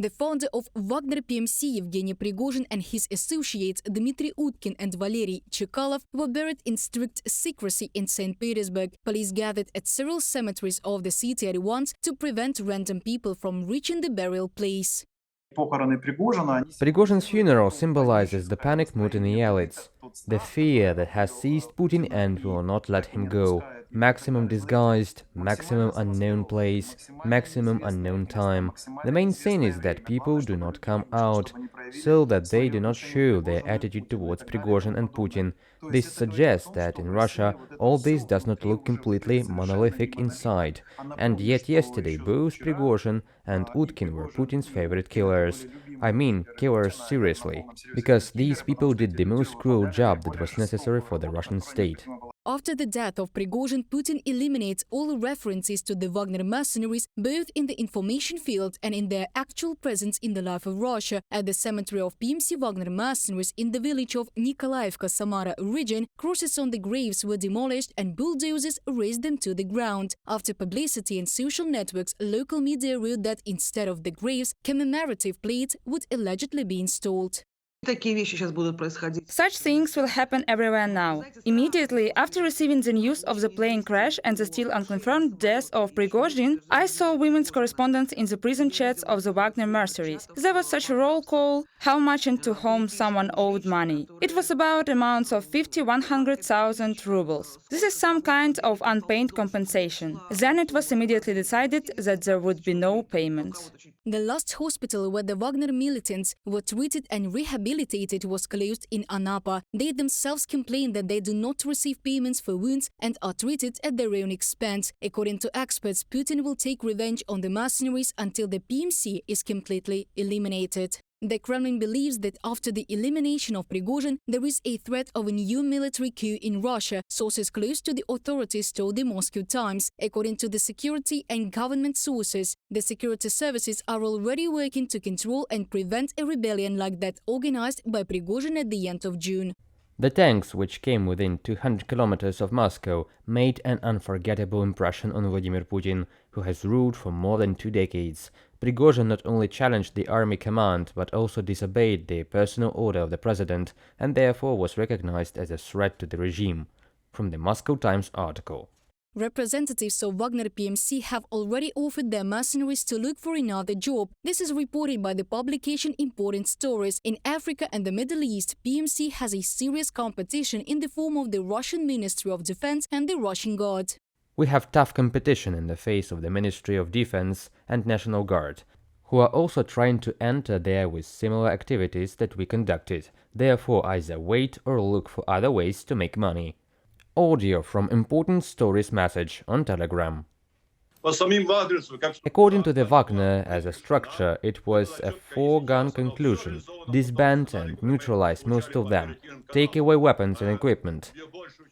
The founder of Wagner PMC, Yevgeny Prigozhin, and his associates Dmitry, Utkin and Valery Chekalov were buried in strict secrecy in St. Petersburg. Police gathered at several cemeteries of the city at once to prevent random people from reaching the burial place. Prigozhin's funeral symbolizes the panic mood in the elites, the fear that has seized Putin and will not let him go. Maximum disguised, maximum unknown place, maximum unknown time. The main thing is that people do not come out, so that they do not show their attitude towards Prigozhin and Putin. This suggests that in Russia all this does not look completely monolithic inside. And yet yesterday both Prigozhin and Utkin were Putin's favorite killers. I mean, killers seriously, because these people did the most cruel job that was necessary for the Russian state. After the death of Prigozhin, Putin eliminates all references to the Wagner mercenaries, both in the information field and in their actual presence in the life of Russia. At the cemetery of PMC Wagner mercenaries in the village of Nikolaevka, Samara region, crosses on the graves were demolished and bulldozers razed them to the ground. After publicity and social networks, local media wrote that instead of the graves, commemorative plates would allegedly be installed. Such things will happen everywhere now. Immediately after receiving the news of the plane crash and the still unconfirmed death of Prigozhin, I saw women's correspondence in the prison chats of the Wagner mercenaries. There was such a roll call, how much and to whom someone owed money. It was about amounts of 100,000 rubles. This is some kind of unpaid compensation. Then it was immediately decided that there would be no payments. The last hospital where the Wagner militants were treated and rehabilitated was closed in Anapa. They themselves complain that they do not receive payments for wounds and are treated at their own expense. According to experts, Putin will take revenge on the mercenaries until the PMC is completely eliminated. The Kremlin believes that after the elimination of Prigozhin, there is a threat of a new military coup in Russia, sources close to the authorities told the Moscow Times. According to the security and government sources, the security services are already working to control and prevent a rebellion like that organized by Prigozhin at the end of June. The tanks, which came within 200 kilometers of Moscow, made an unforgettable impression on Vladimir Putin, who has ruled for more than 2 decades. Prigozhin not only challenged the army command, but also disobeyed the personal order of the president, and therefore was recognized as a threat to the regime. From the Moscow Times article. Representatives of Wagner PMC have already offered their mercenaries to look for another job. This is reported by the publication Important Stories. In Africa and the Middle East, PMC has a serious competition in the form of the Russian Ministry of Defense and the Russian Guard. We have tough competition in the face of the Ministry of Defense and National Guard, who are also trying to enter there with similar activities that we conducted. Therefore, either wait or look for other ways to make money. Audio from Important Stories message on Telegram. According to the Wagner as a structure, it was a foregone conclusion: disband and neutralize most of them, take away weapons and equipment,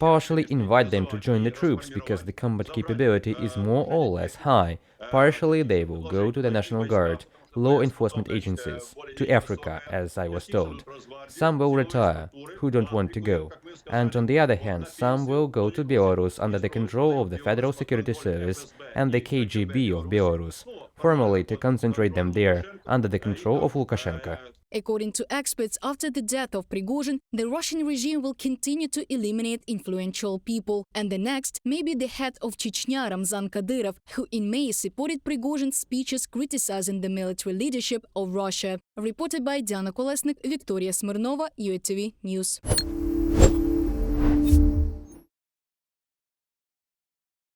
partially invite them to join the troops because the combat capability is more or less high, partially they will go to the National Guard, law enforcement agencies, to Africa, as I was told. Some will retire, who don't want to go, and on the other hand, some will go to Belarus under the control of the Federal Security Service and the KGB of Belarus, formally to concentrate them there under the control of Lukashenko. According to experts, after the death of Prigozhin, the Russian regime will continue to eliminate influential people. And the next may be the head of Chechnya, Ramzan Kadyrov, who in May supported Prigozhin's speeches criticizing the military leadership of Russia. Reported by Diana Kolesnik, Victoria Smirnova, UATV News.